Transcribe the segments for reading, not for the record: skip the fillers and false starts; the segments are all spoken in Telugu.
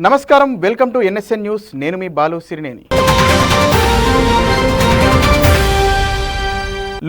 నమస్కారం, వెల్కమ్ టు ఎన్ఎస్ఎన్ న్యూస్. నేను మీ బాలు సిరినేని.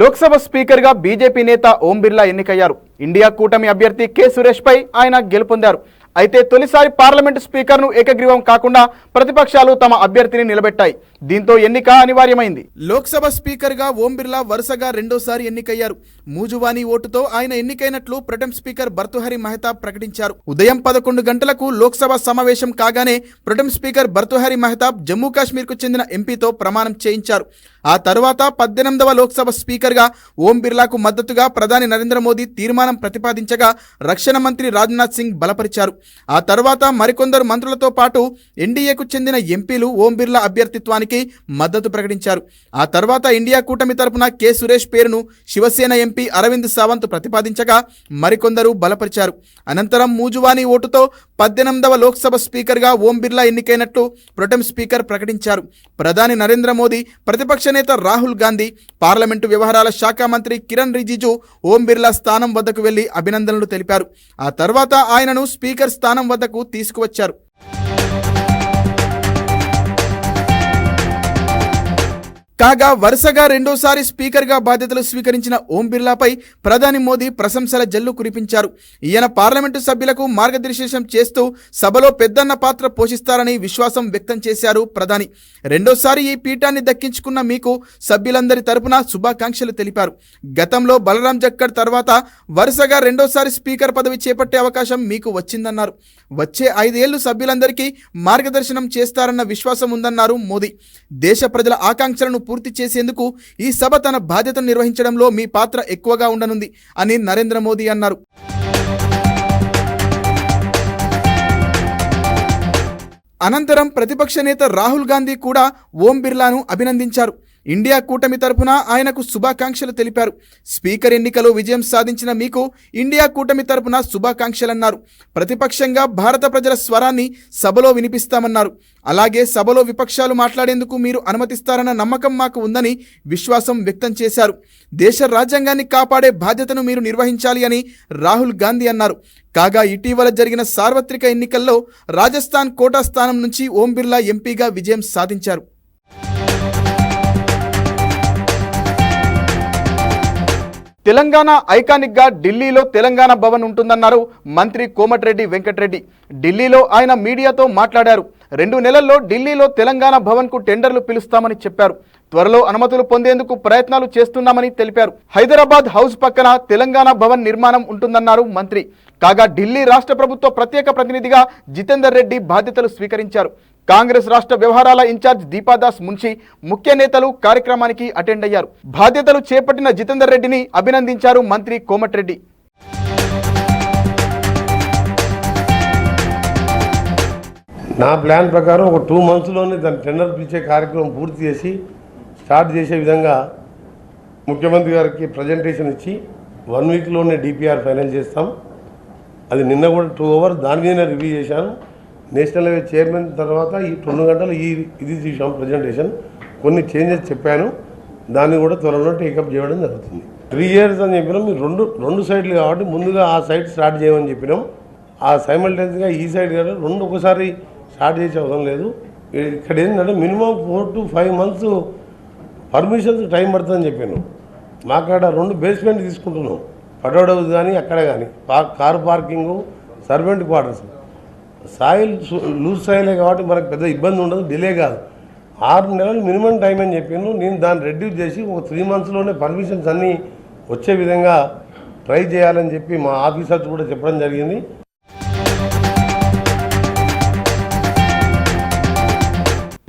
లోక్సభ స్పీకర్గా బీజేపీ నేత ఓం బిర్లా ఎన్నికయ్యారు. ఇండియా కూటమి అభ్యర్థి కె సురేష్ పై ఆయన గెలుపొందారు. అయితే తొలిసారి పార్లమెంటు స్పీకర్ను ఏకగ్రీవం కాకుండా ప్రతిపక్షాలు తమ అభ్యర్థిని నిలబెట్టాయి. దీంతో ఎన్నిక అనివార్యమైంది. లోక్సభ స్పీకర్గా ఓం బిర్లా వరుసగా రెండోసారి ఎన్నికయ్యారు. మూజువానీ ఓటుతో ఆయన ఎన్నికైనట్లు ప్రొటెం స్పీకర్ భర్తృహరి మెహతాబ్ ప్రకటించారు. ఉదయం 11 గంటలకు లోక్సభ సమావేశం కాగానే ప్రొటెం స్పీకర్ భర్తృహరి మెహతాబ్ జమ్మూ కాశ్మీర్కు చెందిన ఎంపీతో ప్రమాణం చేయించారు. ఆ తర్వాత 18వ లోక్సభ స్పీకర్గా ఓం బిర్లాకు మద్దతుగా ప్రధాని నరేంద్ర మోదీ తీర్మానం ప్రతిపాదించగా రక్షణ మంత్రి రాజ్నాథ్ సింగ్ బలపరిచారు. ఆ తర్వాత మరికొందరు మంత్రులతో పాటు ఎన్డీఏకు చెందిన ఎంపీలు ఓం బిర్లా అభ్యర్థిత్వానికి మద్దతు ప్రకటించారు. ఆ తర్వాత ఇండియా కూటమి తరపున కె సురేష్ పేరును శివసేన ఎంపీ అరవింద్ సావంత్ ప్రతిపాదించగా మరికొందరు బలపరిచారు. అనంతరం మూజువానీ ఓటుతో 18వ లోక్సభ స్పీకర్గా ఓం బిర్లా ఎన్నికైనట్లు ప్రొటెం స్పీకర్ ప్రకటించారు. ప్రధాని నరేంద్ర మోదీ, ప్రతిపక్ష నేత రాహుల్ గాంధీ, పార్లమెంటు వ్యవహారాల శాఖ మంత్రి కిరణ్ రిజిజు ఓం బిర్లా స్థానం వద్దకు వెళ్లి అభినందనలు తెలిపారు. ఆ తర్వాత ఆయనను స్పీకర్ స్థానం వద్దకు తీసుకువచ్చారు. కాగా వరుసగా రెండోసారి స్పీకర్గా బాధ్యతలు స్వీకరించిన ఓం బిర్లాపై ప్రధాని మోదీ ప్రశంసల జల్లు కురిపించారు. ఈయన పార్లమెంటు సభ్యులకు మార్గదర్శనం చేస్తూ సభలో పెద్దన్న పాత్ర పోషిస్తారని విశ్వాసం వ్యక్తం చేశారు ప్రధాని. రెండోసారి ఈ పీఠాన్ని దక్కించుకున్న మీకు సభ్యులందరి తరపున శుభాకాంక్షలు తెలిపారు. గతంలో బలరాం జక్కర్ తర్వాత వరుసగా రెండోసారి స్పీకర్ పదవి చేపట్టే అవకాశం మీకు వచ్చిందన్నారు. వచ్చే 5 ఏళ్లు సభ్యులందరికీ మార్గదర్శనం చేస్తారన్న విశ్వాసం ఉందన్నారు మోదీ. దేశ ప్రజల ఆకాంక్షలను పూర్తి చేసేందుకు ఈ సభ తన బాధ్యతను నిర్వహించడంలో మీ పాత్ర ఎక్కువగా ఉండనుంది అని నరేంద్ర మోదీ అన్నారు. అనంతరం ప్రతిపక్ష నేత రాహుల్ గాంధీ కూడా ఓం బిర్లాను అభినందించారు. ఇండియా కూటమి తరపున ఆయనకు శుభాకాంక్షలు తెలిపారు. స్పీకర్ ఎన్నికలో విజయం సాధించిన మీకు ఇండియా కూటమి తరపున శుభాకాంక్షలన్నారు. ప్రతిపక్షంగా భారత ప్రజల స్వరాన్ని సభలో వినిపిస్తామన్నారు. అలాగే సభలో విపక్షాలు మాట్లాడేందుకు మీరు అనుమతిస్తారన్న నమ్మకం మాకు ఉందని విశ్వాసం వ్యక్తం చేశారు. దేశ రాజ్యాంగాన్ని కాపాడే బాధ్యతను మీరు నిర్వహించాలి అని రాహుల్ గాంధీ అన్నారు. కాగా ఇటీవల జరిగిన సార్వత్రిక ఎన్నికల్లో రాజస్థాన్ కోటా స్థానం నుంచి ఓం బిర్లా ఎంపీగా విజయం సాధించారు. తెలంగాణ ఐకానిక్గా ఢిల్లీలో తెలంగాణ భవన్ ఉంటుందన్నారు మంత్రి కోమటిరెడ్డి వెంకటరెడ్డి. ఢిల్లీలో ఆయన మీడియాతో మాట్లాడారు. 2 నెలల్లో ఢిల్లీలో తెలంగాణ భవన్కు టెండర్లు పిలుస్తామని చెప్పారు. త్వరలో అనుమతులు పొందేందుకు ప్రయత్నాలు చేస్తున్నామని తెలిపారు. హైదరాబాద్ హౌస్ పక్కన తెలంగాణ భవన్ నిర్మాణం ఉంటుందన్నారు మంత్రి. కాగా ఢిల్లీ రాష్ట్ర ప్రభుత్వ ప్రత్యేక ప్రతినిధిగా జితేందర్ రెడ్డి బాధ్యతలు స్వీకరించారు. కాంగ్రెస్ రాష్ట్ర వ్యవహారాల ఇన్ఛార్జ్ దీపాదాస్ మున్షి, ముఖ్య నేతలు కార్యక్రమానికి అటెండ్ అయ్యారు. బాధ్యతలు చేపట్టిన జితేందర్ రెడ్డిని అభినందించారు మంత్రి కోమటిరెడ్డి. నా ప్లాన్ ప్రకారం ఒక 2 మంత్స్లోనే దాని టెండర్ పిలిచే కార్యక్రమం పూర్తి చేసి స్టార్ట్ చేసే విధంగా ముఖ్యమంత్రి గారికి ప్రజెంటేషన్ ఇచ్చి 1 వీక్లోనే డిపిఆర్ ఫైనల్ చేస్తాం. అది నిన్న కూడా 2 అవర్స్ దాని మీదనే రివ్యూ చేశాను. నేషనల్ హైవే చైర్మన్ తర్వాత ఈ 2 గంటలు ఇది చూసాం ప్రజెంటేషన్. కొన్ని చేంజెస్ చెప్పాను, దాన్ని కూడా త్వరలో టేకప్ చేయడం జరుగుతుంది. 3 years అని చెప్పినాం. మీరు రెండు సైడ్లు కాబట్టి ముందుగా ఆ సైడ్ స్టార్ట్ చేయమని చెప్పినాం. ఆ సైమల్టేనియస్గా ఈ సైడ్ కానీ 2 ఒకసారి స్టార్ట్ చేసే అవసరం లేదు. ఇక్కడ ఏంటంటే minimum 4 to 5 months permissions time పడుతుందని చెప్పాను. మాకాడ 2 బేస్మెంట్ తీసుకుంటున్నాం, పటోడ్ హౌస్ కానీ అక్కడ కానీ car parking, servant quarters. Soil loose సాయిలే కాబట్టి మనకు పెద్ద ఇబ్బంది ఉండదు, డిలే కాదు. 6 నెలలు మినిమం టైం అని చెప్పాను. నేను దాన్ని రెడ్యూస్ చేసి ఒక 3 monthsలోనే పర్మిషన్స్ అన్నీ వచ్చే విధంగా ట్రై చేయాలని చెప్పి మా ఆఫీసర్స్ కూడా చెప్పడం జరిగింది.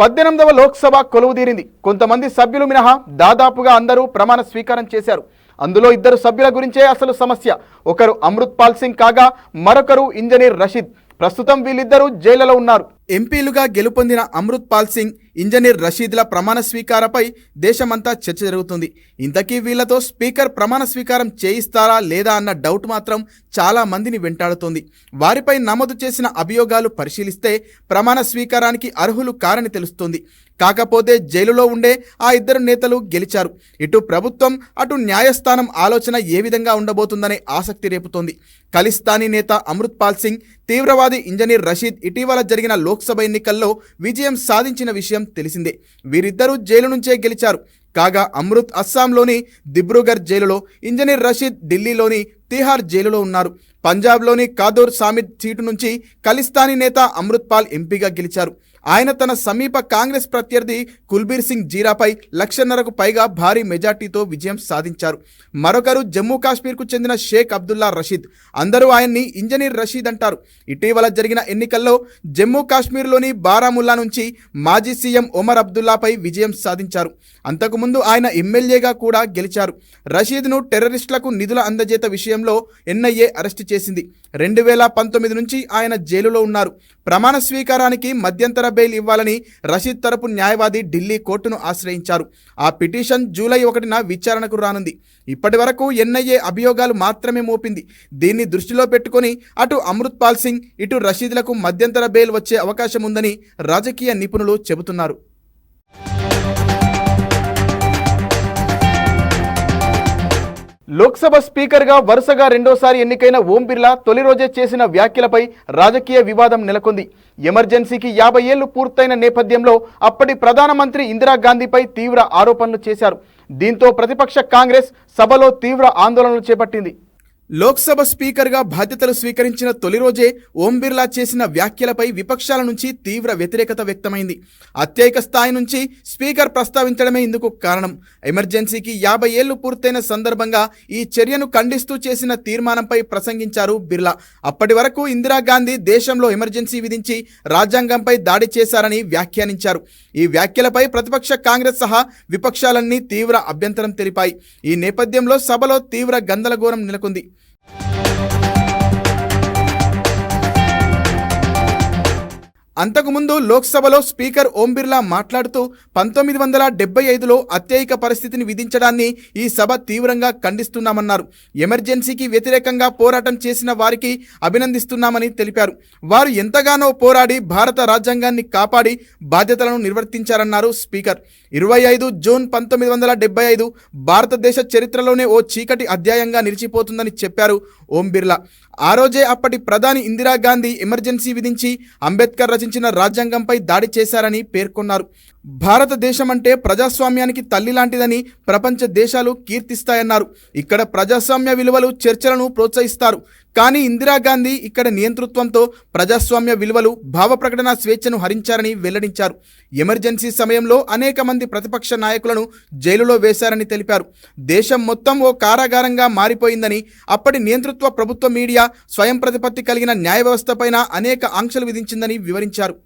18వ లోక్సభ కొలువుదీరింది. కొంతమంది సభ్యులు మినహా దాదాపుగా అందరూ ప్రమాణ స్వీకారం చేశారు. అందులో 2 సభ్యుల గురించే అసలు సమస్య. ఒకరు అమృత్ పాల్ సింగ్ కాగా మరొకరు ఇంజనీర్ రషీద్. ప్రస్తుతం వీళ్ళిద్దరూ జైలులో ఉన్నారు. ఎంపీలుగా గెలుపొందిన అమృత్ పాల్ సింగ్, ఇంజనీర్ రషీద్ల ప్రమాణ స్వీకారపై దేశమంతా చర్చ జరుగుతుంది. ఇంతకీ వీళ్లతో స్పీకర్ ప్రమాణ స్వీకారం చేయిస్తారా లేదా అన్న డౌట్ మాత్రం చాలా మందిని వెంటాడుతోంది. వారిపై నమోదు చేసిన అభియోగాలు పరిశీలిస్తే ప్రమాణ స్వీకారానికి అర్హులు కారని తెలుస్తోంది. కాకపోతే జైలులో ఉండే ఆ 2 నేతలు గెలిచారు. ఇటు ప్రభుత్వం అటు న్యాయస్థానం ఆలోచన ఏ విధంగా ఉండబోతుందనే ఆసక్తి రేపుతోంది. ఖలిస్తానీ నేత అమృత్ పాల్ సింగ్, తీవ్రవాది ఇంజనీర్ రషీద్ ఇటీవల జరిగిన లోక్సభ ఎన్నికల్లో విజయం సాధించిన విషయం తెలిసిందే. వీరిద్దరూ జైలు నుంచే గెలిచారు. కాగా అమృత్ అస్సాంలోని దిబ్రూగఢ్ జైలులో, ఇంజనీర్ రషీద్ ఢిల్లీలోని తిహార్ జైలులో ఉన్నారు. పంజాబ్లోని కాదోర్ సామిద్ సీటు నుంచి ఖలిస్తానీ నేత అమృత్ పాల్ ఎంపీగా గెలిచారు. ఆయన తన సమీప కాంగ్రెస్ ప్రత్యర్థి కుల్బీర్ సింగ్ జీరాపై 1,50,000కు పైగా భారీ మెజార్టీతో విజయం సాధించారు. మరొకరు జమ్మూ కాశ్మీర్కు చెందిన షేక్ అబ్దుల్లా రషీద్. అందరూ ఆయన్ని ఇంజనీర్ రషీద్ అంటారు. ఇటీవల జరిగిన ఎన్నికల్లో జమ్మూ కాశ్మీర్లోని బారాముల్లా నుంచి మాజీ సీఎం ఒమర్ అబ్దుల్లాపై విజయం సాధించారు. అంతకుముందు ఆయన ఎమ్మెల్యేగా కూడా గెలిచారు. రషీద్ను టెర్రరిస్టులకు నిధుల అందజేత విషయంలో ఎన్ఐఏ అరెస్టు చేసింది. 2019 నుంచి ఆయన జైలులో ఉన్నారు. ప్రమాణ స్వీకారానికి మధ్యంతర బెయిల్ ఇవ్వాలని రషీద్ తరపు న్యాయవాది ఢిల్లీ కోర్టును ఆశ్రయించారు. ఆ పిటిషన్ జూలై 1న విచారణకు రానుంది. ఇప్పటి వరకు ఎన్ఐఏ అభియోగాలు మాత్రమే మోపింది. దీన్ని దృష్టిలో పెట్టుకుని అటు అమృత్ పాల్ సింగ్, ఇటు రషీద్లకు మధ్యంతర బెయిల్ వచ్చే అవకాశం ఉందని రాజకీయ నిపుణులు చెబుతున్నారు. లోక్సభ స్పీకర్గా వరుసగా రెండోసారి ఎన్నికైన ఓం బిర్లా తొలి రోజే చేసిన వ్యాఖ్యలపై రాజకీయ వివాదం నెలకొంది. ఎమర్జెన్సీకి 50 ఏళ్లు పూర్తయిన నేపథ్యంలో అప్పటి ప్రధానమంత్రి ఇందిరాగాంధీపై తీవ్ర ఆరోపణలు చేశారు. దీంతో ప్రతిపక్ష కాంగ్రెస్ సభలో తీవ్ర ఆందోళనలు చేపట్టింది. లోక్సభ స్పీకర్గా బాధ్యతలు స్వీకరించిన తొలి రోజే ఓం బిర్లా చేసిన వ్యాఖ్యలపై విపక్షాల నుంచి తీవ్ర వ్యతిరేకత వ్యక్తమైంది. అత్యధిక స్థాయి నుంచి స్పీకర్ ప్రస్తావించడమే ఇందుకు కారణం. ఎమర్జెన్సీకి 50 ఏళ్లు పూర్తయిన సందర్భంగా ఈ చర్యను ఖండిస్తూ చేసిన తీర్మానంపై ప్రసంగించారు బిర్లా. అప్పటి వరకు ఇందిరాగాంధీ దేశంలో ఎమర్జెన్సీ విధించి రాజ్యాంగంపై దాడి చేశారని వ్యాఖ్యానించారు. ఈ వ్యాఖ్యలపై ప్రతిపక్ష కాంగ్రెస్ సహా విపక్షాలన్నీ తీవ్ర అభ్యంతరం తెలిపాయి. ఈ నేపథ్యంలో సభలో తీవ్ర గందరగోళం నెలకొంది. అంతకుముందు లోక్సభలో స్పీకర్ ఓం బిర్లా మాట్లాడుతూ 1975లో అత్యయిక పరిస్థితిని విధించడాన్ని ఈ సభ తీవ్రంగా ఖండిస్తున్నామన్నారు. ఎమర్జెన్సీకి వ్యతిరేకంగా పోరాటం చేసిన వారికి అభినందిస్తున్నామని తెలిపారు. వారు ఎంతగానో పోరాడి భారత రాజ్యాంగాన్ని కాపాడి బాధ్యతలను నిర్వర్తించారన్నారు స్పీకర్. 25 జూన్ 1975 భారతదేశ చరిత్రలోనే ఓ చీకటి అధ్యాయంగా నిలిచిపోతుందని చెప్పారు ఓం బిర్లా. ఆ రోజే అప్పటి ప్రధాని ఇందిరాగాంధీ ఎమర్జెన్సీ విధించి అంబేద్కర్ రచించిన రాజ్యాంగంపై దాడి చేశారని పేర్కొన్నారు. భారతదేశం అంటే ప్రజాస్వామ్యానికి తల్లి లాంటిదని ప్రపంచ దేశాలు కీర్తిస్తాయన్నారు. ఇక్కడ ప్రజాస్వామ్య విలువలు, చర్చలను ప్రోత్సహిస్తారు. కానీ ఇందిరాగాంధీ ఇక్కడ నియంతృత్వంతో ప్రజాస్వామ్య విలువలు, భావ ప్రకటన స్వేచ్ఛను హరించారని వెల్లడించారు. ఎమర్జెన్సీ సమయంలో అనేక మంది ప్రతిపక్ష నాయకులను జైలులో వేశారని తెలిపారు. దేశం మొత్తం ఓ కారాగారంగా మారిపోయిందని, అప్పటి నియంతృత్వ ప్రభుత్వ మీడియా స్వయం ప్రతిపత్తి కలిగిన న్యాయ వ్యవస్థపైన అనేక ఆంక్షలు విధించిందని వివరించారు.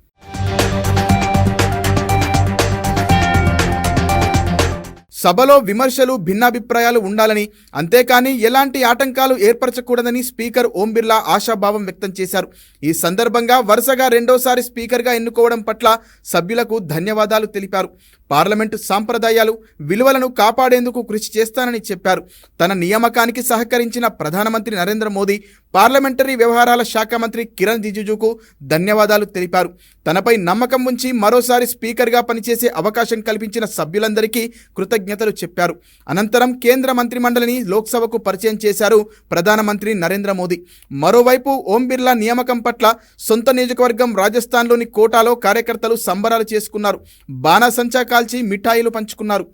సభలో విమర్శలు, భిన్నాభిప్రాయాలు ఉండాలని, అంతేకాని ఎలాంటి ఆటంకాలు ఏర్పరచకూడదని స్పీకర్ ఓం బిర్లా ఆశాభావం వ్యక్తం చేశారు. ఈ సందర్భంగా వరుసగా రెండోసారి స్పీకర్గా ఎన్నుకోవడం పట్ల సభ్యులకు ధన్యవాదాలు తెలిపారు. పార్లమెంటు సాంప్రదాయాలు, విలువలను కాపాడేందుకు కృషి చేస్తానని చెప్పారు. తన నియామకానికి సహకరించిన ప్రధానమంత్రి నరేంద్ర మోదీ, పార్లమెంటరీ వ్యవహారాల శాఖ మంత్రి కిరణ్ రిజిజుకు ధన్యవాదాలు తెలిపారు. తనపై నమ్మకం ఉంచి మరోసారి స్పీకర్గా పనిచేసే అవకాశం కల్పించిన సభ్యులందరికీ కృతజ్ఞతలు చెప్పారు. అనంతరం కేంద్ర మంత్రిమండలిని లోక్సభకు పరిచయం చేశారు ప్రధానమంత్రి నరేంద్ర మోదీ. మరోవైపు ఓం బిర్లా నియామకం పట్ల సొంత నియోజకవర్గం రాజస్థాన్లోని కోటాలో కార్యకర్తలు సంబరాలు చేసుకున్నారు. బాణాసంచా కాల్చి మిఠాయిలు పంచుకున్నారు.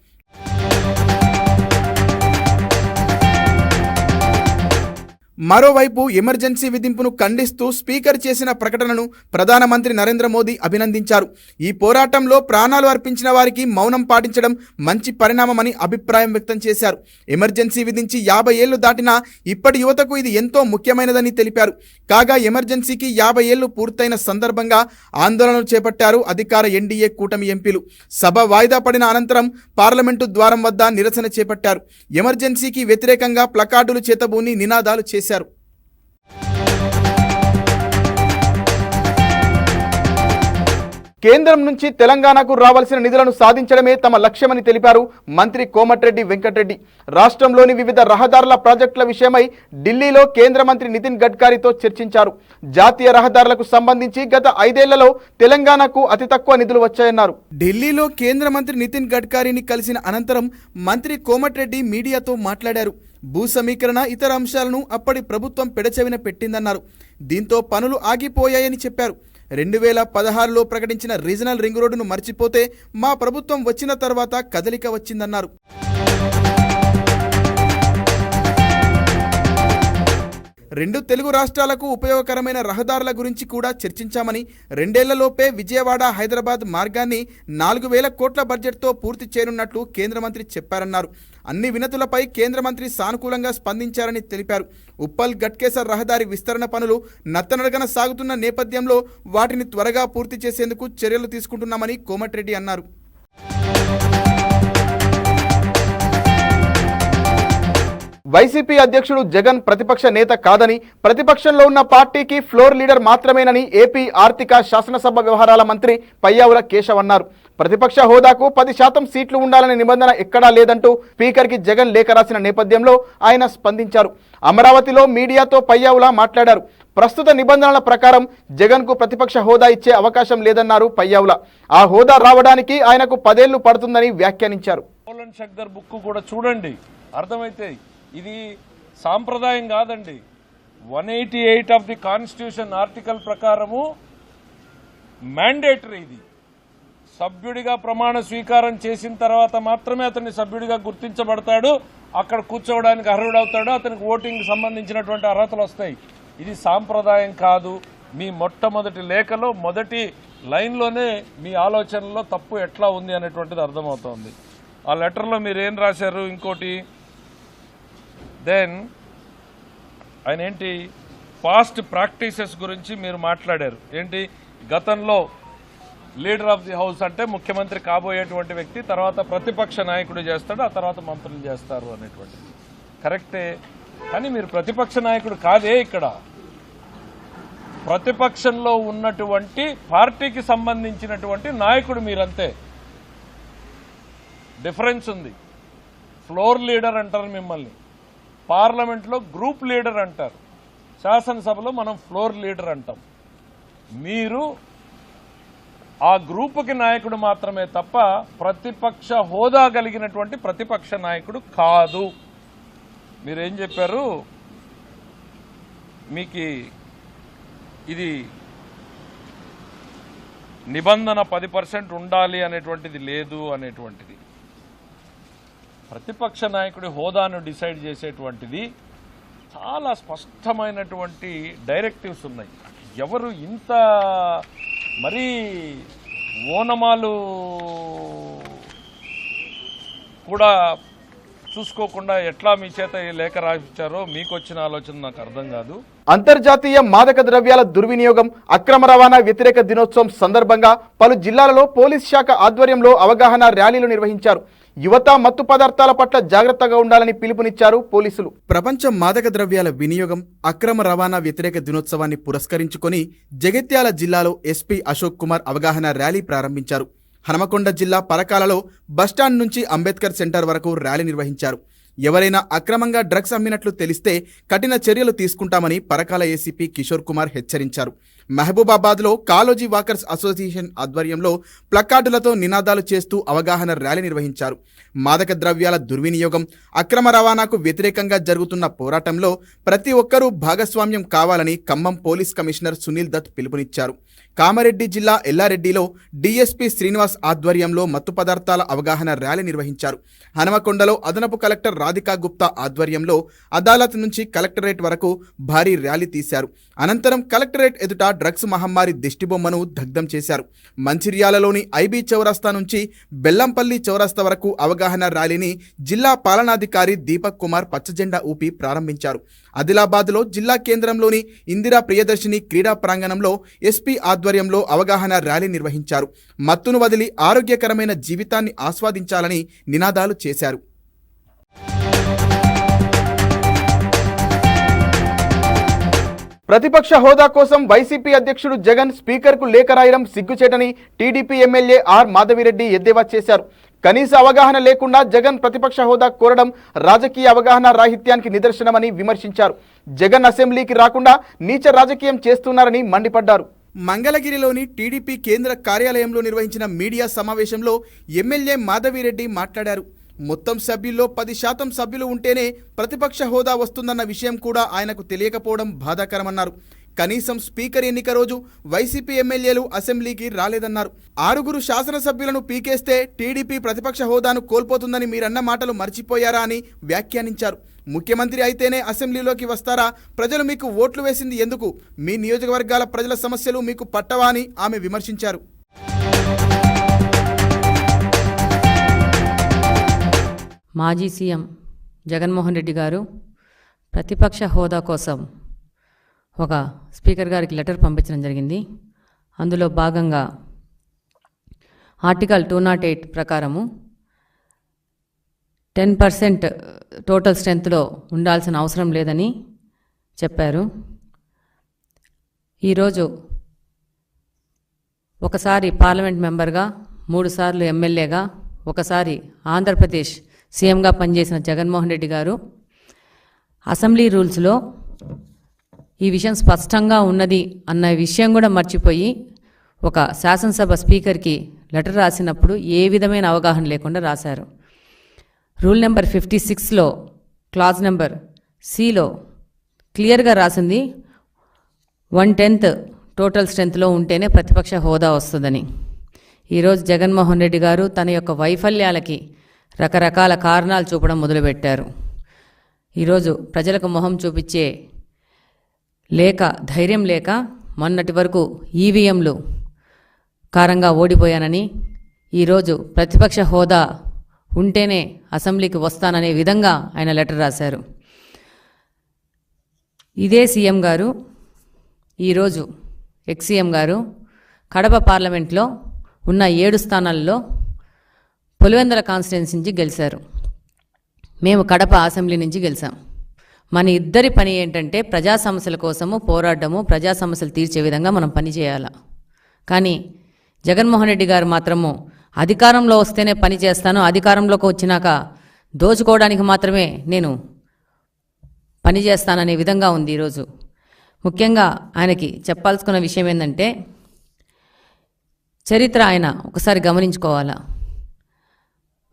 మరోవైపు ఎమర్జెన్సీ విధింపును ఖండిస్తూ స్పీకర్ చేసిన ప్రకటనను ప్రధానమంత్రి నరేంద్ర మోదీ అభినందించారు. ఈ పోరాటంలో ప్రాణాలు అర్పించిన వారికి మౌనం పాటించడం మంచి పరిణామమని అభిప్రాయం వ్యక్తం చేశారు. ఎమర్జెన్సీ విధించి 50 ఏళ్లు దాటినా ఇప్పటి యువతకు ఇది ఎంతో ముఖ్యమైనదని తెలిపారు. కాగా ఎమర్జెన్సీకి 50 ఏళ్లు పూర్తయిన సందర్భంగా ఆందోళనలు చేపట్టారు అధికార ఎన్డీఏ కూటమి ఎంపీలు. సభ వాయిదా పడిన అనంతరం పార్లమెంటు ద్వారం వద్ద నిరసన చేపట్టారు. ఎమర్జెన్సీకి వ్యతిరేకంగా ప్లకార్డులు చేతబూని నినాదాలు చేశారు. కేంద్రం నుంచి తెలంగాణకు రావాల్సిన నిధులను సాధించడమే తమ లక్ష్యమని తెలిపారు మంత్రి కోమటిరెడ్డి వెంకటరెడ్డి. రాష్ట్రంలోని వివిధ రహదారుల ప్రాజెక్టుల విషయమై ఢిల్లీలో కేంద్ర మంత్రి నితిన్ గడ్కరీతో చర్చించారు. జాతీయ రహదారులకు సంబంధించి గత 5 ఏళ్లలో తెలంగాణకు అతి తక్కువ నిధులు వచ్చాయన్నారు. ఢిల్లీలో కేంద్ర మంత్రి నితిన్ గడ్కరీని కలిసిన అనంతరం మంత్రి కోమటిరెడ్డి మీడియాతో మాట్లాడారు. భూ సమీకరణ, ఇతర అంశాలను అప్పటి ప్రభుత్వం పెడచెవిన పెట్టిందన్నారు. దీంతో పనులు ఆగిపోయాయని చెప్పారు. 2016లో ప్రకటించిన రీజనల్ రింగ్ రోడ్డును మర్చిపోతే మా ప్రభుత్వం వచ్చిన తర్వాత కదలిక వచ్చిందన్నారు. రెండు తెలుగు రాష్ట్రాలకు ఉపయోగకరమైన రహదారుల గురించి కూడా చర్చించామని, 2 ఏళ్లలోపే విజయవాడ హైదరాబాద్ మార్గాన్ని 4,000 కోట్ల బడ్జెట్తో పూర్తి చేయనున్నట్లు కేంద్ర మంత్రి చెప్పారన్నారు. అన్ని వినతులపై కేంద్ర మంత్రి సానుకూలంగా స్పందించారని తెలిపారు. ఉప్పల్ గట్కేసర్ రహదారి విస్తరణ పనులు నత్తనడగన సాగుతున్న నేపథ్యంలో వాటిని త్వరగా పూర్తి చేసేందుకు చర్యలు తీసుకుంటున్నామని కోమటిరెడ్డి అన్నారు. వైసీపీ అధ్యక్షుడు జగన్ ప్రతిపక్ష నేత కాదని, ప్రతిపక్షంలో ఉన్న పార్టీకి ఫ్లోర్ లీడర్ మాత్రమేనని ఏపీ ఆర్థిక శాసనసభ వ్యవహారాల మంత్రి పయ్యావుల కేశవ్ అన్నారు. ప్రతిపక్ష హోదాకు 10% సీట్లు ఉండాలనే నిబంధన ఎక్కడా లేదంటూ స్పీకర్కి జగన్ లేఖ రాసిన నేపథ్యంలో ఆయన స్పందించారు. అమరావతిలో మీడియాతో పయ్యావుల మాట్లాడారు. ప్రస్తుత నిబంధనల ప్రకారం జగన్కు ప్రతిపక్ష హోదా ఇచ్చే అవకాశం లేదన్నారు పయ్యావుల. ఆ హోదా రావడానికి ఆయనకు 10 ఏళ్లు పడుతుందని వ్యాఖ్యానించారు. బుక్ కూడా చూడండి, అర్థమైతే ఇది సాంప్రదాయం కాదండి. 188 ఆఫ్ ది కాన్స్టిట్యూషన్ ఆర్టికల్ ప్రకారము మ్యాండేటరీ. ఇది సభ్యుడిగా ప్రమాణ స్వీకారం చేసిన తర్వాత మాత్రమే అతన్ని సభ్యుడిగా గుర్తించబడతాడు, అక్కడ కూర్చోవడానికి అర్హుడవుతాడు, అతనికి ఓటింగ్ సంబంధించినటువంటి అర్హతలు వస్తాయి. ఇది సాంప్రదాయం కాదు. మీ మొట్టమొదటి లేఖలో మొదటి లైన్లోనే మీ ఆలోచనలో తప్పు ఎట్లా ఉంది అనేటువంటిది అర్థమవుతోంది. ఆ లెటర్లో మీరు ఏం రాశారు? ఇంకోటి దెన్ ఆయన ఏంటి పాస్ట్ ప్రాక్టీసెస్ గురించి మీరు మాట్లాడారు. ఏంటి గతంలో లీడర్ ఆఫ్ ది హౌస్ అంటే ముఖ్యమంత్రి కాబోయేటువంటి వ్యక్తి తర్వాత ప్రతిపక్ష నాయకుడు చేస్తాడు, ఆ తర్వాత మంత్రులు చేస్తారు అనేటువంటిది కరెక్టే. కానీ మీరు ప్రతిపక్ష నాయకుడు కాదే. ఇక్కడ ప్రతిపక్షంలో ఉన్నటువంటి పార్టీకి సంబంధించినటువంటి నాయకుడు మీరంతే. డిఫరెన్స్ ఉంది. ఫ్లోర్ లీడర్ అంటారు మిమ్మల్ని, పార్లమెంట్లో గ్రూప్ లీడర్ అంటారు, శాసనసభలో మనం ఫ్లోర్ లీడర్ అంటాం. మీరు ఆ గ్రూపుకి నాయకుడు మాత్రమే తప్ప ప్రతిపక్ష హోదా కలిగినటువంటి ప్రతిపక్ష నాయకుడు కాదు. మీరేం చెప్పారు? మీకు ఇది నిబంధన 10% ఉండాలి అనేటువంటిది లేదు అనేటువంటిది. ప్రతిపక్ష నాయకుడి హోదాను డిసైడ్ చేసేటువంటిది చాలా స్పష్టమైనటువంటి డైరెక్టివ్స్ ఉన్నాయి. ఎవరు ఇంత మరీ ఓనమాలు కూడా చూసుకోకుండా ఎట్లా మీ చేత ఈ లేఖ రాయించారో మీకు వచ్చిన ఆలోచన నాకు అర్థం కాదు. అంతర్జాతీయ మాదక ద్రవ్యాల దుర్వినియోగం, అక్రమ రవాణా వ్యతిరేక దినోత్సవం సందర్భంగా పలు జిల్లాలలో పోలీస్ శాఖ ఆధ్వర్యంలో అవగాహన ర్యాలీలు నిర్వహించారు. యువత మత్తు పదార్థాల పట్ల జాగ్రత్తగా ఉండాలని పిలుపునిచ్చారు పోలీసులు. ప్రపంచ మాదక ద్రవ్యాల వినియోగం, అక్రమ రవాణా వ్యతిరేక దినోత్సవాన్ని పురస్కరించుకొని జగిత్యాల జిల్లాలో ఎస్పీ అశోక్ కుమార్ అవగాహన ర్యాలీ ప్రారంభించారు. హనుమకొండ జిల్లా పరకాలలో బస్టాండ్ నుంచి అంబేద్కర్ సెంటర్ వరకు ర్యాలీ నిర్వహించారు. ఎవరైనా అక్రమంగా డ్రగ్స్ అమ్మినట్లు తెలిస్తే కఠిన చర్యలు తీసుకుంటామని పరకాల ఏసీపీ కిషోర్ కుమార్ హెచ్చరించారు. మహబూబాబాద్లో కాలోజీ వాకర్స్ అసోసియేషన్ ఆధ్వర్యంలో ప్లకార్డులతో నినాదాలు చేస్తూ అవగాహన ర్యాలీ నిర్వహించారు. మాదక ద్రవ్యాల దుర్వినియోగం, అక్రమ రవాణాకు వ్యతిరేకంగా జరుగుతున్న పోరాటంలో ప్రతి ఒక్కరూ భాగస్వామ్యం కావాలని ఖమ్మం పోలీస్ కమిషనర్ సునీల్ దత్ పిలుపునిచ్చారు. కామారెడ్డి జిల్లా ఎల్లారెడ్డిలో డీఎస్పీ శ్రీనివాస్ ఆధ్వర్యంలో మత్తు పదార్థాల అవగాహన ర్యాలీ నిర్వహించారు. హనుమకొండలో అదనపు కలెక్టర్ రాధికా గుప్తా ఆధ్వర్యంలో అదాలత్ నుంచి కలెక్టరేట్ వరకు భారీ ర్యాలీ తీశారు. అనంతరం కలెక్టరేట్ ఎదుట డ్రగ్స్ మహమ్మారి దిష్టిబొమ్మను దగ్ధం చేశారు. మంచిర్యాలలోని ఐబీ చౌరస్తా నుంచి బెల్లంపల్లి చౌరస్తా వరకు అవగాహన ర్యాలీని జిల్లా పాలనాధికారి దీపక్ కుమార్ పచ్చజెండా ఊపి ప్రారంభించారు. ఆదిలాబాద్లో జిల్లా కేంద్రంలోని ఇందిరా ప్రియదర్శిని క్రీడా ప్రాంగణంలో ఎస్పీ ఆధ్వర్యంలో అవగాహన ర్యాలీ నిర్వహించారు. మత్తును వదిలి ఆరోగ్యకరమైన జీవితాన్ని ఆస్వాదించాలని నినాదాలు చేశారు. ప్రతిపక్ష హోదా కోసం వైసీపీ అధ్యక్షుడు జగన్ స్పీకర్కు లేఖ రాయడం సిగ్గుచేటని టీడీపీ ఎమ్మెల్యే ఆర్ మాధవిరెడ్డి ఎద్దేవా చేశారు. కనీస అవగాహన లేకుండా జగన్ ప్రతిపక్ష హోదా కోరడం రాజకీయ అవగాహన రాహిత్యానికి నిదర్శనమని విమర్శించారు. జగన్ అసెంబ్లీకి రాకుండా నీచ రాజకీయం చేస్తున్నారని మండిపడ్డారు. మంగళగిరిలోని టీడీపీ కేంద్ర కార్యాలయంలో నిర్వహించిన మీడియా సమావేశంలో ఎమ్మెల్యే మాధవిరెడ్డి మాట్లాడారు. మొత్తం సభ్యుల్లో 10% సభ్యులు ఉంటేనే ప్రతిపక్ష హోదా వస్తుందన్న విషయం కూడా ఆయనకు తెలియకపోవడం బాధాకరమన్నారు. కనీసం స్పీకర్ ఎన్నిక రోజు వైసీపీ ఎమ్మెల్యేలు అసెంబ్లీకి రాలేదన్నారు. 6 శాసనసభ్యులను పీకేస్తే టీడీపీ ప్రతిపక్ష హోదాను కోల్పోతుందని మీరన్న మాటలు మర్చిపోయారా అని వ్యాఖ్యానించారు. ముఖ్యమంత్రి అయితేనే అసెంబ్లీలోకి వస్తారా? ప్రజలు మీకు ఓట్లు వేసింది ఎందుకు? మీ నియోజకవర్గాల ప్రజల సమస్యలు మీకు పట్టవా అని ఆమె విమర్శించారు. మాజీ సీఎం జగన్మోహన్ రెడ్డి గారు ప్రతిపక్ష హోదా కోసం ఒక స్పీకర్ గారికి లెటర్ పంపించడం జరిగింది. అందులో భాగంగా ఆర్టికల్ 208 ప్రకారము 10% టోటల్ స్ట్రెంత్లో ఉండాల్సిన అవసరం లేదని చెప్పారు. ఈరోజు ఒకసారి పార్లమెంట్ మెంబర్గా, 3 సార్లు ఎమ్మెల్యేగా, ఒకసారి ఆంధ్రప్రదేశ్ సీఎంగా పనిచేసిన జగన్మోహన్ రెడ్డి గారు అసెంబ్లీ రూల్స్లో ఈ విషయం స్పష్టంగా ఉన్నది అన్న విషయం కూడా మర్చిపోయి ఒక శాసనసభ స్పీకర్కి లెటర్ రాసినప్పుడు ఏ విధమైన అవగాహన లేకుండా రాశారు. రూల్ నెంబర్ 56లో క్లాజ్ నెంబర్ సిలో క్లియర్గా రాసింది 1/10 టోటల్ స్ట్రెంత్లో ఉంటేనే ప్రతిపక్ష హోదా వస్తుందని. ఈరోజు జగన్మోహన్ రెడ్డి గారు తన యొక్క వైఫల్యాలకి రకరకాల కారణాలు చూపడం మొదలుపెట్టారు. ఈరోజు ప్రజలకు మొహం చూపించే లేక, ధైర్యం లేక మొన్నటి వరకు ఈవీఎంలు కారంగా ఓడిపోయానని, ఈరోజు ప్రతిపక్ష హోదా ఉంటేనే అసెంబ్లీకి వస్తాననే విధంగా ఆయన లెటర్ రాశారు. ఇదే సీఎం గారు ఈరోజు ఎక్స్-సీఎం గారు కడప పార్లమెంట్లో ఉన్న 7 స్థానాల్లో పులివెందుల కాన్స్టిట్యున్సీ నుంచి గెలిచారు. మేము కడప అసెంబ్లీ నుంచి గెలిచాం. మన ఇద్దరి పని ఏంటంటే ప్రజా సమస్యల కోసము పోరాడము, ప్రజా సమస్యలు తీర్చే విధంగా మనం పని చేయాలి. కానీ జగన్మోహన్ రెడ్డి గారు మాత్రము అధికారంలో వస్తేనే పని చేస్తాను, అధికారంలోకి వచ్చినాక దోచుకోవడానికి మాత్రమే నేను పని చేస్తాననే విధంగా ఉంది. ఈరోజు ముఖ్యంగా ఆయనకి చెప్పాల్సుకున్న విషయం ఏంటంటే, చరిత్ర ఆయన ఒకసారి గమనించుకోవాలా.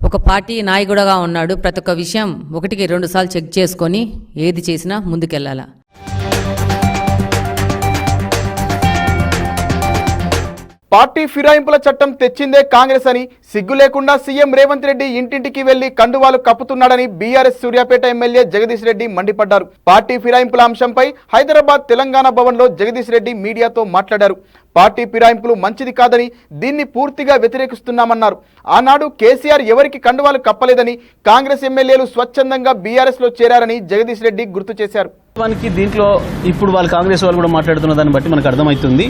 ఒక పార్టీ నాయకుడుగా ఉన్నాడు. ప్రతి ఒక్క విషయం 1-2 సార్లు చెక్ చేసుకొని ఏది చేసినా ముందుకెళ్ళాలా. పార్టీ ఫిరాయింపుల చట్టం తెచ్చిందే కాంగ్రెస్ అని సిగ్గు లేకుండా సీఎం రేవంత్ రెడ్డి ఇంటింటికి వెళ్లి కండువాలు కప్పుతున్నాడని బీఆర్ఎస్ సూర్యాపేట ఎమ్మెల్యే జగదీష్ రెడ్డి మండిపడ్డారు. పార్టీ ఫిరాయింపుల అంశంపై హైదరాబాద్ తెలంగాణ భవన్లో జగదీష్ రెడ్డి మీడియాతో మాట్లాడారు. పార్టీ ఫిరాయింపులు మంచిది కాదని, దీన్ని పూర్తిగా వ్యతిరేకిస్తున్నామన్నారు. ఆనాడు కేసీఆర్ ఎవరికి కండువాలు కప్పలేదని, కాంగ్రెస్ ఎమ్మెల్యేలు స్వచ్ఛందంగా బీఆర్ఎస్ లో చేరారని జగదీష్ రెడ్డి గుర్తు చేశారు. దీంట్లో ఇప్పుడు వాళ్ళు కాంగ్రెస్ వాళ్ళు కూడా మాట్లాడుతున్న దాన్ని బట్టి మనకు అర్థమవుతుంది,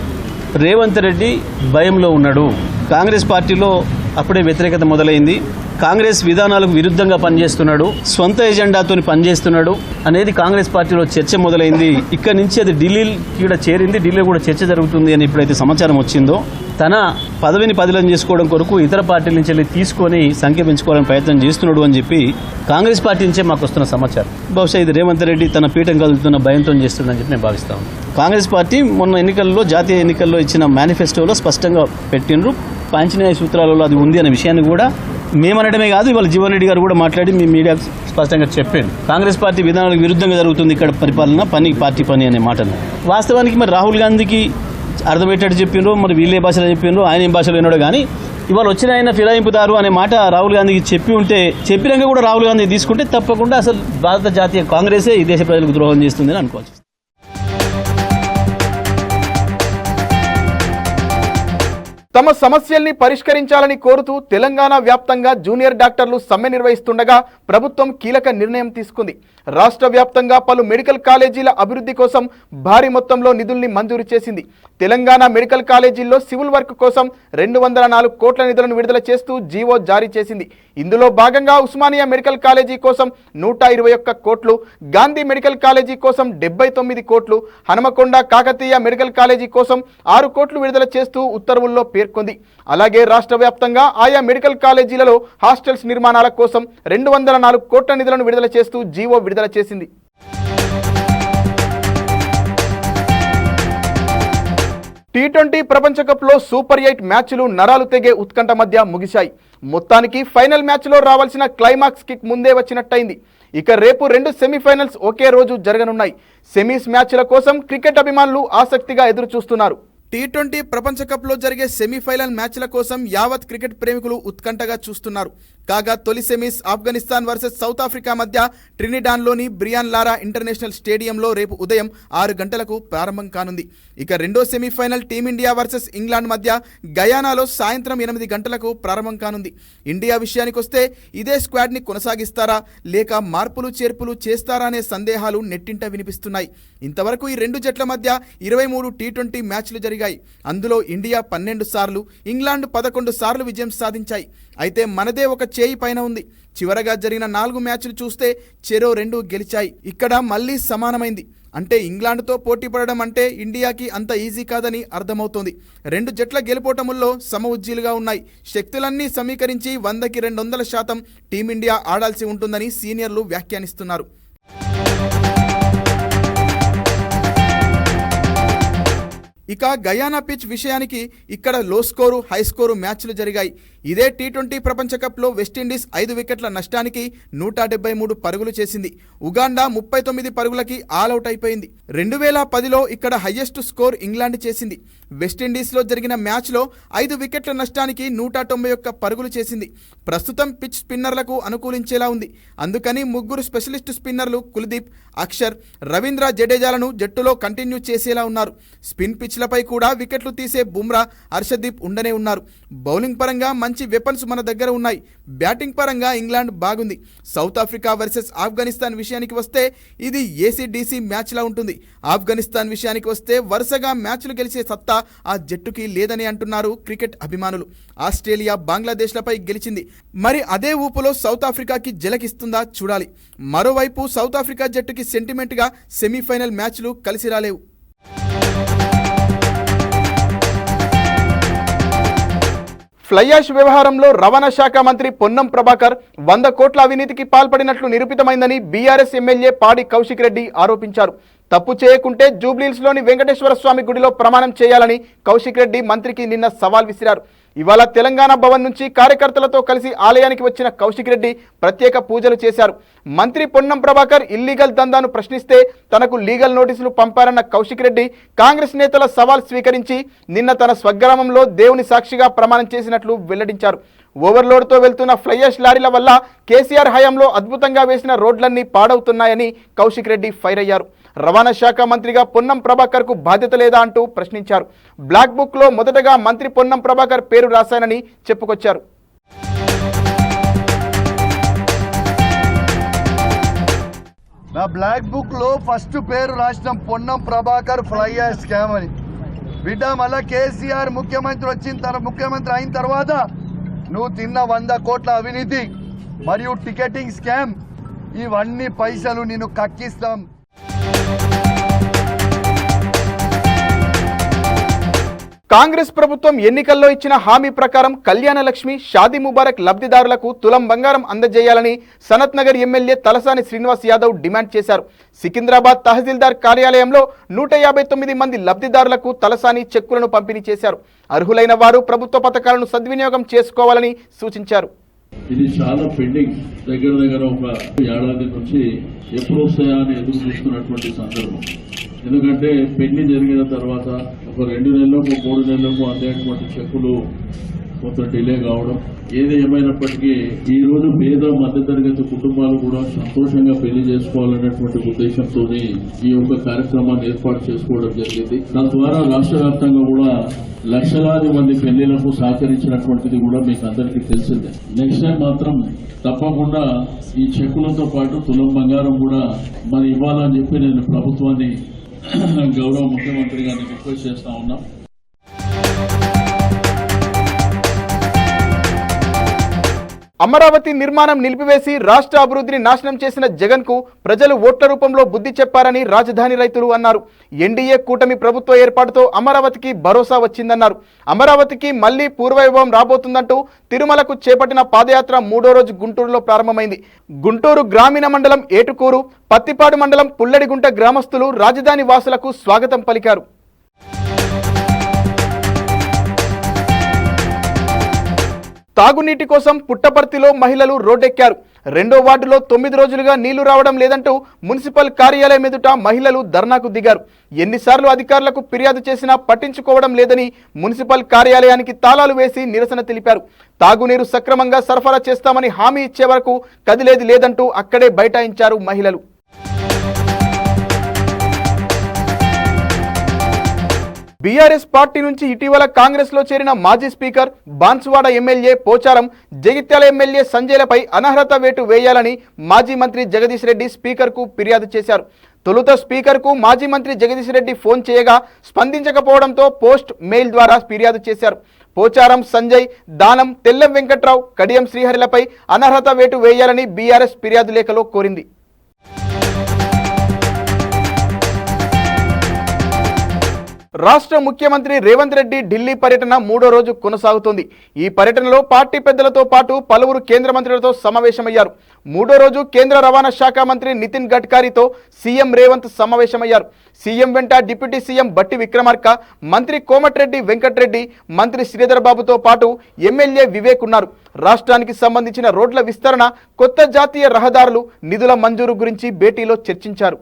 రేవంత్ రెడ్డి భయంలో ఉన్నాడు. కాంగ్రెస్ పార్టీలో అప్పుడే వ్యతిరేకత మొదలైంది. కాంగ్రెస్ విధానాలకు విరుద్ధంగా పనిచేస్తున్నాడు, సొంత ఎజెండాతో పనిచేస్తున్నాడు అనేది కాంగ్రెస్ పార్టీలో చర్చ మొదలైంది. ఇక్కడి నుంచి అది ఢిల్లీకి కూడా చేరింది. ఢిల్లీలో కూడా చర్చ జరుగుతుంది అని ఎప్పుడైతే సమాచారం వచ్చిందో, తన పదవిని పదిలం చేసుకోవడం కొరకు ఇతర పార్టీల నుంచి వెళ్ళి తీసుకొని సంఖ్య పెంచుకోవాలని ప్రయత్నం చేస్తున్నాడు అని చెప్పి కాంగ్రెస్ పార్టీ నుంచే మాకు వస్తున్న సమాచారం. బహుశా ఇది రేవంత్ రెడ్డి తన పీఠం కదులుతున్న భయంతో చేస్తుందని చెప్పి నేను భావిస్తాను. కాంగ్రెస్ పార్టీ మొన్న ఎన్నికల్లో, జాతీయ ఎన్నికల్లో ఇచ్చిన మేనిఫెస్టోలో స్పష్టంగా పెట్టినరు. పంచన్యాయ సూత్రాలలో అది ఉంది అనే విషయాన్ని కూడా మేమనడమే కాదు, ఇవాళ జీవన్ రెడ్డి గారు కూడా మాట్లాడి మీ మీడియాకు స్పష్టంగా చెప్పారు. కాంగ్రెస్ పార్టీ విధానాలకు విరుద్ధంగా జరుగుతుంది ఇక్కడ పరిపాలన, పని పార్టీ పని అనే మాటను. వాస్తవానికి మరి రాహుల్ గాంధీకి అర్థమయ్యేటట్టు చెప్పిండ్రు, మరి వీళ్ళే భాషలో చెప్పిండ్రు, ఆయన ఏం భాషలో విన్నాడో కానీ ఇవాళ వచ్చిన ఆయన ఫిరాయింపుదారు అనే మాట రాహుల్ గాంధీకి చెప్పి ఉంటే, చెప్పినాక కూడా రాహుల్ గాంధీ తీసుకుంటే తప్పకుండా అసలు భారత జాతీయ కాంగ్రెసే ఈ దేశ ప్రజలకు ద్రోహం చేస్తుందని అనుకోవచ్చు. తమ సమస్యల్ని పరిష్కరించాలని కోరుతూ తెలంగాణ వ్యాప్తంగా జూనియర్ డాక్టర్లు సమ్మె నిర్వహిస్తుండగా ప్రభుత్వం కీలక నిర్ణయం తీసుకుంది. రాష్ట్ర వ్యాప్తంగా పలు మెడికల్ కాలేజీల అభివృద్ధి కోసం భారీ మొత్తంలో నిధుల్ని మంజూరు చేసింది. తెలంగాణ మెడికల్ కాలేజీల్లో సివిల్ వర్క్ కోసం 204 కోట్ల నిధులను విడుదల చేస్తూ జీవో జారీ చేసింది. ఇందులో భాగంగా ఉస్మానియా మెడికల్ కాలేజీ కోసం 121 కోట్లు, గాంధీ మెడికల్ కాలేజీ కోసం 79 కోట్లు, హనుమకొండ కాకతీయ మెడికల్ కాలేజీ కోసం 6 కోట్లు విడుదల చేస్తూ ఉత్తర్వుల్లో పేర్కొంది. అలాగే రాష్ట్ర వ్యాప్తంగా ఆయా మెడికల్ కాలేజీలలో హాస్టల్స్ నిర్మాణాల కోసం 204 కోట్ల నిధులను విడుదల చేస్తూ జీవో విడుదల చేసింది. టీ20 ప్రపంచ కప్లో సూపర్ 8 మ్యాచ్లు నరాలు తెగే ఉత్కంఠ మధ్య ముగిశాయి. మొత్తానికి ఫైనల్ మ్యాచ్లో రావాల్సిన క్లైమాక్స్ కిక్ ముందే వచ్చినట్టయింది. ఇక రేపు 2 సెమీఫైనల్స్ ఒకే రోజు జరగనున్నాయి. సెమీస్ మ్యాచ్ల కోసం క్రికెట్ అభిమానులు ఆసక్తిగా ఎదురు చూస్తున్నారు. T20 ప్రపంచ కప్లో జరిగే సెమీఫైనల్ మ్యాచ్ల కోసం యావత్ క్రికెట్ ప్రేమికులు ఉత్కంఠగా చూస్తున్నారు. కాగా తొలి semis Afghanistan versus south Africa మధ్య ట్రినిడాన్లోని బ్రియాన్ లారా ఇంటర్నేషనల్ స్టేడియంలో రేపు ఉదయం 6 గంటలకు ప్రారంభం కానుంది. ఇక రెండో సెమీఫైనల్ టీమిండియా వర్సెస్ ఇంగ్లాండ్ మధ్య గయానాలో సాయంత్రం 8 గంటలకు ప్రారంభం కానుంది. ఇండియా విషయానికొస్తే ఇదే స్క్వాడ్ని కొనసాగిస్తారా లేక మార్పులు చేర్పులు చేస్తారా అనే సందేహాలు నెట్టింట వినిపిస్తున్నాయి. ఇంతవరకు ఈ రెండు జట్ల మధ్య 23 T20 మ్యాచ్లు జరిగాయి. అందులో ఇండియా 12 సార్లు, ఇంగ్లాండ్ 11 సార్లు విజయం సాధించాయి. అయితే మనదే ఒక చేయి పైన ఉంది. చివరగా జరిగిన 4 మ్యాచ్లు చూస్తే చెరో 2 గెలిచాయి. ఇక్కడ మళ్ళీ సమానమైంది. అంటే ఇంగ్లాండ్తో పోటీ పడడం అంటే ఇండియాకి అంత ఈజీ కాదని అర్థమవుతోంది. 2 జట్ల గెలుపోటముల్లో సమఉజ్జీలుగా ఉన్నాయి. శక్తులన్నీ సమీకరించి 100కి 200% టీమిండియా ఆడాల్సి ఉంటుందని సీనియర్లు వ్యాఖ్యానిస్తున్నారు. ఇక గయానా పిచ్ విషయానికి ఇక్కడ లో స్కోరు, హై స్కోరు మ్యాచ్లు జరిగాయి. ఇదే T20 ప్రపంచ కప్లో వెస్టిండీస్ 5 వికెట్ల నష్టానికి 173 పరుగులు చేసింది. ఉగాండా 39 పరుగులకి ఆల్అౌట్ అయిపోయింది. 2010లో ఇక్కడ హయ్యెస్ట్ స్కోర్ ఇంగ్లాండ్ చేసింది. వెస్టిండీస్లో జరిగిన మ్యాచ్లో 5 వికెట్ల నష్టానికి 191 పరుగులు చేసింది. ప్రస్తుతం పిచ్ స్పిన్నర్లకు అనుకూలించేలా ఉంది. అందుకని 3 స్పెషలిస్ట్ స్పిన్నర్లు కుల్దీప్, అక్షర్, రవీంద్ర జడేజాలను జట్టులో కంటిన్యూ చేసేలా ఉన్నారు. స్పిన్ పిచ్లపై కూడా వికెట్లు తీసే బుమ్రా, హర్షదీప్ ఉండనే ఉన్నారు. బౌలింగ్ పరంగా మంచి వెపన్స్ మన దగ్గర ఉన్నాయి. బ్యాటింగ్ పరంగా ఇంగ్లాండ్ బాగుంది. సౌత్ ఆఫ్రికా వర్సెస్ ఆఫ్ఘనిస్తాన్ విషయానికి వస్తే ఇది ఏసీడీసీ మ్యాచ్లా ఉంటుంది. ఆఫ్ఘనిస్తాన్ విషయానికి వస్తే వరుసగా మ్యాచ్లు గెలిచే సత్తా ఆ జట్టుకి లేదని అంటున్నారు క్రికెట్ అభిమానులు. ఆస్ట్రేలియా బంగ్లాదేశ్లపై గెలిచింది. మరి అదే ఊపులో సౌత్ ఆఫ్రికాకి జలకిస్తుందా చూడాలి. మరోవైపు సౌత్ ఆఫ్రికా జట్టుకి సెంటిమెంట్గా సెమీఫైనల్ మ్యాచ్లు కలిసి రాలేవు. ఫ్లై యాష్ వ్యవహారంలో రవాణా శాఖ మంత్రి పొన్నం ప్రభాకర్ 100 కోట్ల అవినీతికి పాల్పడినట్లు నిరూపితమైందని బీఆర్ఎస్ ఎమ్మెల్యే పాడి కౌశిక్ రెడ్డి ఆరోపించారు. తప్పు చేయకుంటే జూబ్లీహిల్స్లోని వెంకటేశ్వర స్వామి గుడిలో ప్రమాణం చేయాలని కౌశిక్ రెడ్డి మంత్రికి నిన్న సవాల్ విసిరారు. ఇవాళ తెలంగాణ భవన్ నుంచి కార్యకర్తలతో కలిసి ఆలయానికి వచ్చిన కౌశిక్ రెడ్డి ప్రత్యేక పూజలు చేశారు. మంత్రి పొన్నం ప్రభాకర్ ఇల్లీగల్ దందాను ప్రశ్నిస్తే తనకు లీగల్ నోటీసులు పంపారన్న కౌశిక్ రెడ్డి కాంగ్రెస్ నేతల సవాల్ స్వీకరించి నిన్న తన స్వగ్రామంలో దేవుని సాక్షిగా ప్రమాణం చేసినట్లు వెల్లడించారు. ఓవర్లోడ్తో వెళ్తున్న ఫ్లై యాష్ లారీల వల్ల కేసీఆర్ హయాంలో అద్భుతంగా వేసిన రోడ్లన్నీ పాడవుతున్నాయని కౌశిక్ రెడ్డి ఫైర్ అయ్యారు. రవాణా శాఖ మంత్రిగా పొన్నం ప్రభాకర్కు బాధ్యత లేదా అంటూ ప్రశ్నించారు. బ్లాక్ బుక్లో మొదటగా మంత్రి పొన్నం ప్రభాకర్ పేరు రాశానని చెప్పుకొచ్చారు. నా బ్లాక్ బుక్ లో ఫస్ట్ పేరు రాసిన Ponnam Prabhakar fly ash scam అని. బిడ్డ మళ్ళా కేసీఆర్ ముఖ్యమంత్రి అయిన తర్వాత నువ్వు తిన్న 100 కోట్ల అవినీతి మరియు టికెటింగ్ స్కామ్, ఇవన్నీ పైసలు నేను కక్కిస్తాం. కాంగ్రెస్ ప్రభుత్వం ఎన్నికల్లో ఇచ్చిన హామీ ప్రకారం కళ్యాణ లక్ష్మి, షాదీ ముబారక్ లబ్ధిదారులకు తులం బంగారం అందజేయాలని సనత్ నగర్ ఎమ్మెల్యే తలసాని శ్రీనివాస్ యాదవ్ డిమాండ్ చేశారు. సికింద్రాబాద్ తహసీల్దార్ కార్యాలయంలో 159 మంది లబ్ధిదారులకు తలసాని చెక్కులను పంపిణీ చేశారు. అర్హులైన వారు ప్రభుత్వ పథకాలను సద్వినియోగం చేసుకోవాలని సూచించారు. ఇది చాలా పెండింగ్, దగ్గర ఒక ఏడాది నుంచి ఎప్పుడు వస్తాయా అని ఎదురు చూస్తున్నటువంటి సందర్భం. ఎందుకంటే పెళ్లి జరిగిన తర్వాత ఒక 2 నెలలకు 3 నెలలకు అందేటువంటి చెక్కులు కొంత డిలే కావడం. ఏది ఏమైనప్పటికీ ఈ రోజు పేద మధ్యతరగతి కుటుంబాలు కూడా సంతోషంగా పెళ్లి చేసుకోవాలనేటువంటి ఉద్దేశంతో ఈ యొక్క కార్యక్రమాన్ని ఏర్పాటు చేసుకోవడం జరిగింది. తద్వారా రాష్ట్ర వ్యాప్తంగా కూడా లక్షలాది మంది పెళ్లిలకు సహకరించినటువంటిది కూడా మీకు అందరికీ తెలిసిందే. నెక్స్ట్ టైం మాత్రం తప్పకుండా ఈ చెక్కులతో పాటు తులం బంగారం కూడా మరి ఇవ్వాలని చెప్పి నేను ప్రభుత్వాన్ని గౌరవ ముఖ్యమంత్రి గారిని రిక్వెస్ట్ చేస్తా ఉన్నా. అమరావతి నిర్మాణం నిలిపివేసి రాష్ట్ర అభివృద్ధిని నాశనం చేసిన జగన్కు ప్రజలు ఓట్ల రూపంలో బుద్ధి చెప్పారని రాజధాని రైతులు అన్నారు. ఎన్డీఏ కూటమి ప్రభుత్వ ఏర్పాటుతో అమరావతికి భరోసా వచ్చిందన్నారు. అమరావతికి మళ్లీ పూర్వవైభవం రాబోతుందంటూ తిరుమలకు చేపట్టిన పాదయాత్ర 3వ రోజు గుంటూరులో ప్రారంభమైంది. గుంటూరు గ్రామీణ మండలం ఏటుకూరు, పత్తిపాడు మండలం పుల్లడిగుంట గ్రామస్తులు రాజధాని వాసులకు స్వాగతం పలికారు. తాగునీటి కోసం పుట్టపర్తిలో మహిళలు రోడ్డెక్కారు. రెండో వార్డులో 9 రోజులుగా నీళ్లు రావడం లేదంటూ మున్సిపల్ కార్యాలయం ఎదుట మహిళలు ధర్నాకు దిగారు. ఎన్నిసార్లు అధికారులకు ఫిర్యాదు చేసినా పట్టించుకోవడం లేదని మున్సిపల్ కార్యాలయానికి తాళాలు వేసి నిరసన తెలిపారు. తాగునీరు సక్రమంగా సరఫరా చేస్తామని హామీ ఇచ్చే వరకు కదిలేది లేదంటూ అక్కడే బైఠాయించారు మహిళలు. బీఆర్ఎస్ పార్టీ నుంచి ఇటీవల కాంగ్రెస్ లో చేరిన మాజీ speaker Banswada MLA Pocharam, Jagtial MLA సంజయ్లపై అనర్హత వేటు వేయాలని మాజీ మంత్రి జగదీష్ రెడ్డి స్పీకర్ కు ఫిర్యాదు చేశారు. తొలుత స్పీకర్ కు మాజీ మంత్రి జగదీష్ రెడ్డి ఫోన్ చేయగా స్పందించకపోవడంతో పోస్ట్ మెయిల్ ద్వారా ఫిర్యాదు చేశారు. పోచారం సంజయ్, దానం, తెల్లం వెంకట్రావు, కడియం శ్రీహరిలపై అనర్హత వేటు వేయాలని బీఆర్ఎస్ ఫిర్యాదు లేఖలో కోరింది. రాష్ట్ర ముఖ్యమంత్రి రేవంత్ రెడ్డి ఢిల్లీ పర్యటన 3వ రోజు కొనసాగుతోంది. ఈ పర్యటనలో పార్టీ పెద్దలతో పాటు పలువురు కేంద్ర మంత్రులతో సమావేశమయ్యారు. 3వ రోజు కేంద్ర రవాణా శాఖ మంత్రి నితిన్ గడ్కరీతో సీఎం రేవంత్ సమావేశమయ్యారు. సీఎం వెంట డిప్యూటీ సీఎం బట్టి విక్రమార్క, మంత్రి కోమటిరెడ్డి వెంకటరెడ్డి, మంత్రి శ్రీధర్ బాబుతో పాటు ఎమ్మెల్యే వివేక్ ఉన్నారు. రాష్ట్రానికి సంబంధించిన రోడ్ల విస్తరణ, కొత్త జాతీయ రహదారులు, నిధుల మంజూరు గురించి భేటీలో చర్చించారు.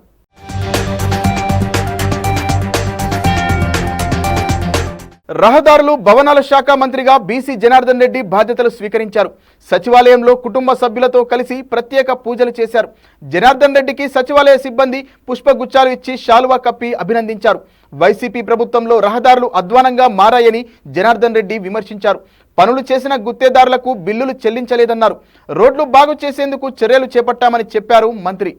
రహదారులు, భవనాల శాఖ మంత్రిగా బీసీ జనార్దన్ రెడ్డి బాధ్యతలు స్వీకరించారు. సచివాలయంలో కుటుంబ సభ్యులతో కలిసి ప్రత్యేక పూజలు చేశారు. జనార్దన్ రెడ్డికి సచివాలయ సిబ్బంది పుష్పగుచ్చాలు ఇచ్చి శాలువా కప్పి అభినందించారు. వైసీపీ ప్రభుత్వంలో రహదారులు అధ్వానంగా మారాయని జనార్దన్ రెడ్డి విమర్శించారు. పనులు చేసిన గుత్తేదారులకు బిల్లులు చెల్లించలేదన్నారు. రోడ్లు బాగు చేసేందుకు చర్యలు చేపట్టామని చెప్పారు మంత్రి.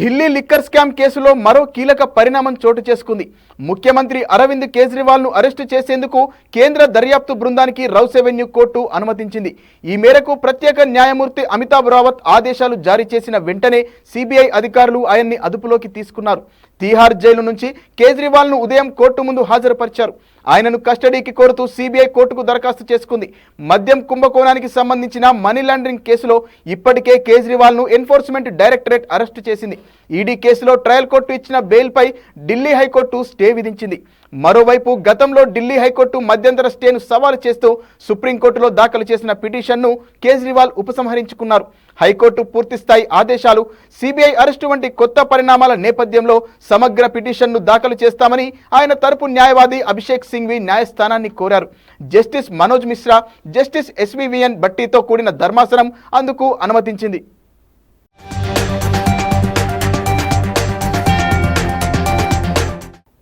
ఢిల్లీ లిక్కర్ స్కామ్ కేసులో మరో కీలక పరిణామం చోటు చేసుకుంది. ముఖ్యమంత్రి అరవింద్ కేజ్రీవాల్ ను అరెస్టు చేసేందుకు కేంద్ర దర్యాప్తు బృందానికి రౌస్ అవెన్యూ కోర్టు అనుమతించింది. ఈ మేరకు ప్రత్యేక న్యాయమూర్తి అమితాబ్ రావత్ ఆదేశాలు జారీ చేసిన వెంటనే సిబిఐ అధికారులు ఆయన్ని అదుపులోకి తీసుకున్నారు. తీహార్ జైలు నుంచి కేజ్రీవాల్ ను ఉదయం కోర్టు ముందు హాజరుపరిచారు. ఆయనను కస్టడీకి కోరుతూ సిబిఐ కోర్టుకు దరఖాస్తు చేసుకుంది. మద్యం కుంభకోణానికి సంబంధించిన మనీ లాండరింగ్ కేసులో ఇప్పటికే కేజ్రీవాల్ ను ఎన్ఫోర్స్మెంట్ డైరెక్టరేట్ అరెస్టు చేసింది. ఈడీ కేసులో ట్రయల్ కోర్టు ఇచ్చిన బెయిల్పై ఢిల్లీ హైకోర్టు స్టే విధించింది. మరోవైపు గతంలో ఢిల్లీ హైకోర్టు మధ్యంతర స్టేను సవాలు చేస్తూ సుప్రీంకోర్టులో దాఖలు చేసిన పిటిషన్ను కేజ్రీవాల్ ఉపసంహరించుకున్నారు. హైకోర్టు పూర్తిస్థాయి ఆదేశాలు, సిబిఐ అరెస్టు వంటి కొత్త పరిణామాల నేపథ్యంలో సమగ్ర పిటిషన్ను దాఖలు చేస్తామని ఆయన తరపు న్యాయవాది అభిషేక్ సింఘ్వి న్యాయస్థానాన్ని కోరారు. జస్టిస్ మనోజ్ మిశ్రా, జస్టిస్ ఎస్వివిఎన్ భట్టీతో కూడిన ధర్మాసనం అందుకు అనుమతించింది.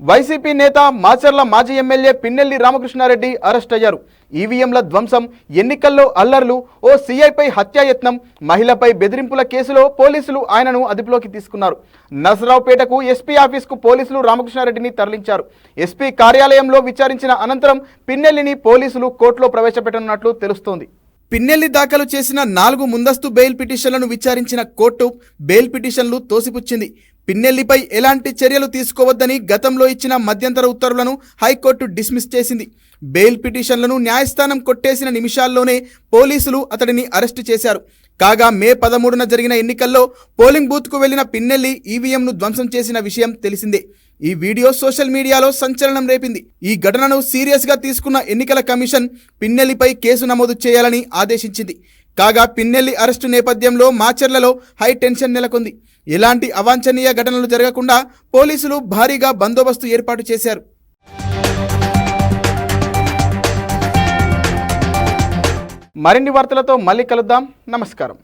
వైసీపీ నేత మాచర్ల మాజీ ఎమ్మెల్యే పిన్నెల్లి రామకృష్ణారెడ్డి అరెస్ట్ అయ్యారు. ఈవీఎంల ధ్వంసం, ఎన్నికల్లో అల్లర్లు, ఓ సీఐపై హత్యాయత్నం, మహిళపై బెదిరింపుల కేసులో పోలీసులు ఆయనను అదుపులోకి తీసుకున్నారు. నర్సరావుపేటకు ఎస్పీ ఆఫీస్కు పోలీసులు రామకృష్ణారెడ్డిని తరలించారు. ఎస్పీ కార్యాలయంలో విచారించిన అనంతరం పిన్నెల్లిని పోలీసులు కోర్టులో ప్రవేశపెట్టనున్నట్లు తెలుస్తోంది. పిన్నెల్లి దాఖలు చేసిన 4 ముందస్తు బెయిల్ పిటిషన్లను విచారించిన కోర్టు బెయిల్ పిటిషన్లు తోసిపుచ్చింది. పిన్నెల్లిపై ఎలాంటి చర్యలు తీసుకోవద్దని గతంలో ఇచ్చిన మధ్యంతర ఉత్తర్వులను హైకోర్టు డిస్మిస్ చేసింది. బెయిల్ పిటిషన్లను న్యాయస్థానం కొట్టేసిన నిమిషాల్లోనే పోలీసులు అతడిని అరెస్టు చేశారు. కాగా మే 13న జరిగిన ఎన్నికల్లో పోలింగ్ బూత్కు వెళ్లిన పిన్నెల్లి ఈవీఎంను ధ్వంసం చేసిన విషయం తెలిసిందే. ఈ వీడియో సోషల్ మీడియాలో సంచలనం రేపింది. ఈ ఘటనను సీరియస్ గా తీసుకున్న ఎన్నికల కమిషన్ పిన్నెల్లిపై కేసు నమోదు చేయాలని ఆదేశించింది. కాగా పిన్నెల్లి అరెస్టు నేపథ్యంలో మాచర్లలో హై టెన్షన్ నెలకొంది. ఎలాంటి అవాంఛనీయ ఘటనలు జరగకుండా పోలీసులు భారీగా బందోబస్తు ఏర్పాటు చేశారు. మరిన్ని వార్తలతో మళ్ళీ కలుద్దాం. నమస్కారం.